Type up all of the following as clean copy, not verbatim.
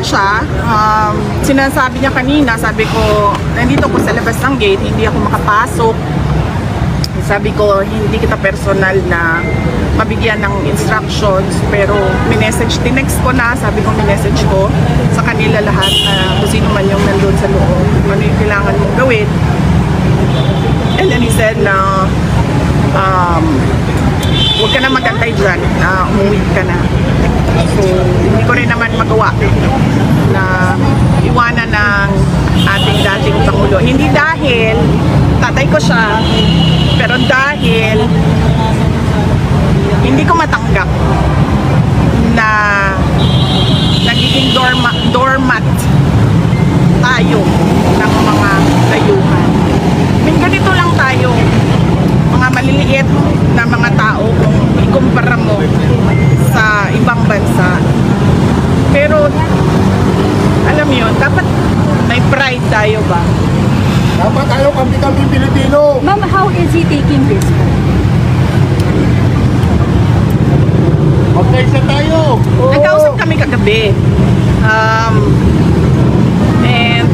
naman siya. Sinasabi niya kanina, sabi ko, nandito ko sa labas ng gate, hindi ako makapasok. Sabi ko, hindi kita personal na mabigyan ng instructions, pero tinext ko na, sabi ko minessage ko sa kanila lahat na kung sino man yung nandun sa loob, ano yung kailangan mong gawin. And then he said na, huwag ka na magantay dyan, umuwi ka na. So, hindi ko rin naman magawa na iwanan ng ating dating Pangulo. Hindi dahil tatay ko siya, pero dahil hindi ko matanggap na nagiging doormat tayo ng mga dayuhan. Ganito lang tayo, mga maliliit na mga tao kung ikumpara mo sa ibang bansa. Pero alam mo yun, dapat may pride tayo ba? Dapat tayo kami Pilipino. Ma'am, how is he taking this? Magkaisa tayo. Nagkausap kami kagabi. And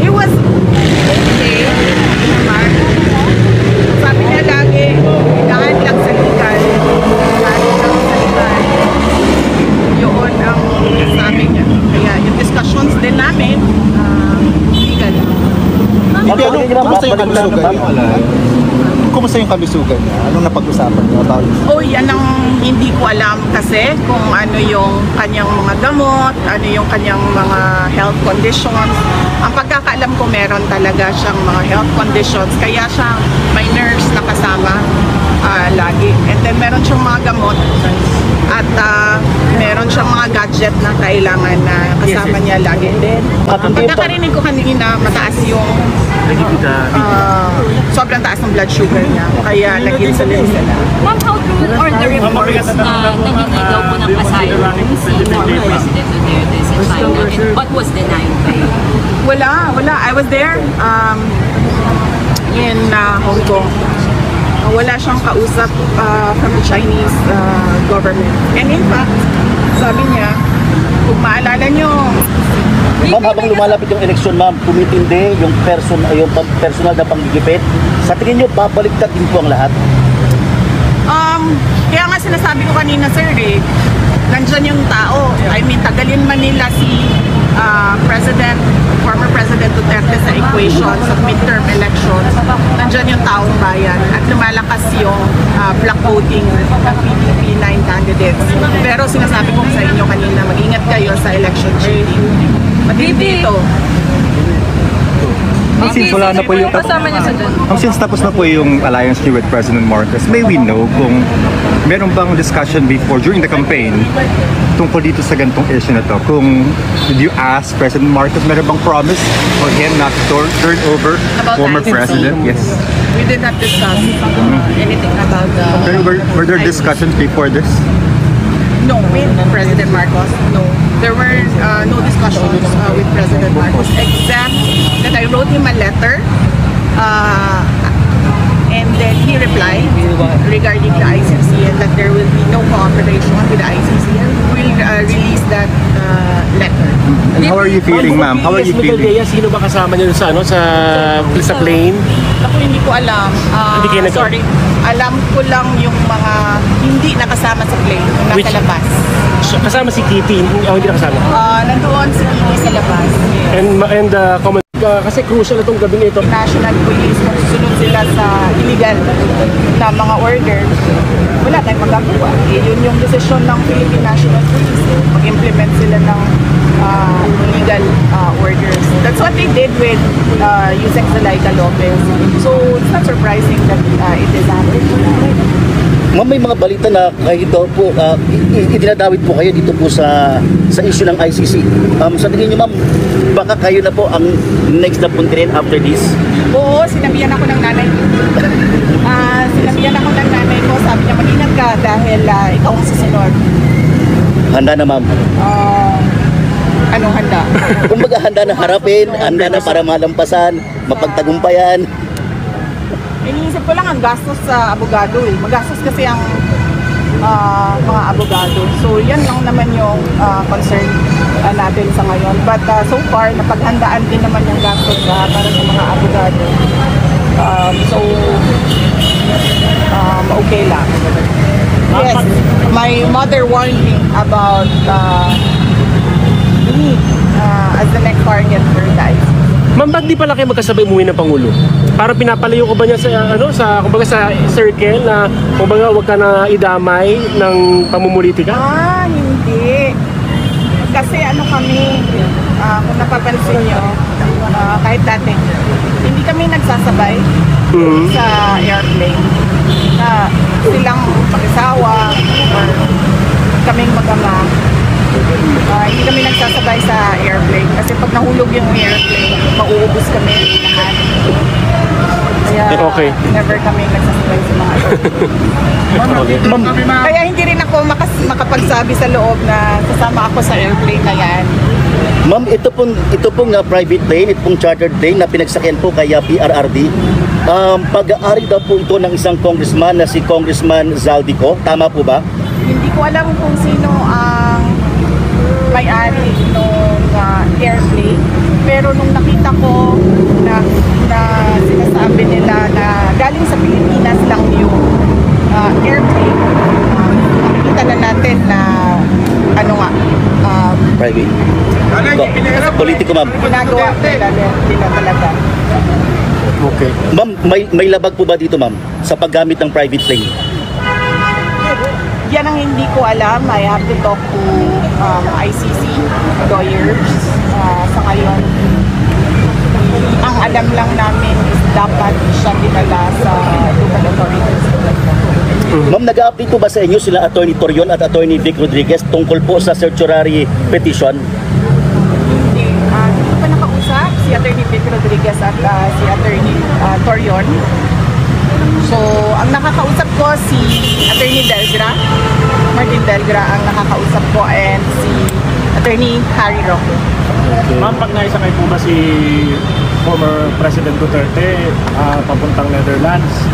it was okay naman. Sabi niya lagi, daan lang sa legal. Daan lang sa legal. Yun ang sabi niya. Kaya yung discussions din namin, legal. Kumusta yung kabisugan niya? Kumusta yung kabisugan niya? Anong napag-usapan niyo about this? Oh, yan ang hindi ko alam kasi kung ano yung kanyang mga gamot, ano yung kanyang mga health conditions. Ang pagkakaalam ko meron talaga siyang mga health conditions, kaya siya may nurse na kasama lagi. And then meron siyang mga gamot at meron siyang mga gadget na kailangan na kasama niya lagi. And then, ang pagkakarinig ko kanina, mataas yung sobrang taas ng blood sugar niya, kaya nag-insulin sila. Ma'am, how true are the reports na nagiging daw po ng asylum si former President Duterte sa China and what was denied by you? Wala. I was there in Hong Kong. Wala siyang kausap from the Chinese government. And in fact, sabi niya, kung maalala niyo, ma'am, habang lumalapit yung eleksyon, ma'am, tumitindi yung personal na panggigipit. Sa tingin niyo, babaliktad din po ang lahat? Kaya nga sinasabi ko kanina, sir, nandyan yung tao. I mean, tagalin man nila si former President Duterte sa equation sa midterm elections. Nandyan yung taong bayan at lumalakas yung block voting ng PPP 9 candidates. Pero sinasabi ko sa inyo kanina, mag-ingat kayo sa election cheating. Matindi ito. Since wala na po yung since tapos na po yung alliance niyo with President Marcos, may we know kung meron bang discussion before during the campaign tungkol dito sa ganitong issue na to? Kung did you ask President Marcos, meron bang promise for him not to turn over former president? Yes. We did not discuss anything about Were there discussions before this? No, with President Marcos, no. There were no discussions with President Marcos, except that I wrote him a letter and then he replied regarding the ICC and that there will be no cooperation with the ICC and we'll release that letter. And how are you feeling, ma'am? How are you feeling? Sino ba kasama niyo sa plane? Ako hindi ko alam. Hindi kayo Sorry. Alam ko lang yung mga hindi nakasama sa plane, yung nasa labas. Kasama si Kitty, hindi nakasama? Nandoon si Kitty sa labas. And kasi crucial itong gabi nito. National Police, kung susunod sila sa illegal na mga orders, wala tayong magagawa. Yun yung desisyon ng Philippine National Police. Mag-implement sila ng illegal orders. That's what they did with Yusek Zulaika Lopez. So it's not surprising that it is happening. Ma'am, may mga balita na kayo daw po, idinadawit po kayo dito po sa issue ng ICC. Sa tingin niyo, ma'am, baka kayo na po ang next na puntirin after this? Oo, sinabihan ako ng nanay ko. Sinabihan ako ng nanay ko, sabi niya, mag-ingat ka dahil ikaw ang susunod. Handa na, ma'am? Anong handa? Kumbaga, handa na harapin, handa na para malampasan, mapagtagumpayan. Iniisip ko lang ang gastos sa abogado eh. Magastos kasi ang mga abogado. So yan lang naman yung concern natin sa ngayon. But so far, napaghandaan din naman yung gastos para sa mga abogado. Okay lang. Yes, my mother warned me about me as the next target for the ICC. Ma'am, ba't di pala kayo magkasabay umuwi ng Pangulo? Para pinapalayo ko ba niya sa kumbaga sa circle na kumbaga wag ka na idamay ng pamumulitika? Hindi. Kasi kami, kung napapansin nyo, kahit dati, hindi kami nagsasabay sa airplane. Na silang pakisawa or kaming mag-ama. Hindi kami nagsasabay sa airplane kasi pag nahulog yung airplane, mauubos kami lahat. Kaya Okay. never kami nagsasabay sa mga Kaya hindi rin ako makapagsabi sa loob na kasama ako sa airplane na yan. Ma'am, ito pong private plane, ito pong chartered plane na pinagsakyan po kay PRRD. Pag-aari daw po ito ng isang congressman na si Congressman Zaldico. Tama po ba? Hindi ko alam kung sino ang may-ari nung airplane. Pero nung nakita ko na sinasabi nila na galing sa Pilipinas lang yung airplane, nakikita na natin na Private. Politiko, ma'am. ginagawa nila talaga. Okay. Ma'am, may labag po ba dito, ma'am, sa paggamit ng private plane? Yan ang hindi ko alam. I have to talk to ICC lawyers sa ngayon. Ang alam lang namin is dapat siya dinala sa local authorities. Ma'am, nag-update po ba sa inyo sila Attorney Torion at Attorney Vic Rodriguez tungkol po sa certiorari petition? Hindi ko pa nakausap si Attorney Vic Rodriguez at si Attorney Torion. So, ang nakakausap ko si Attorney Delgra, Martin Delgra ang nakakausap ko, and si Attorney Harry Roque. Ma'am, pag naisakay po ba si former President Duterte papuntang Netherlands,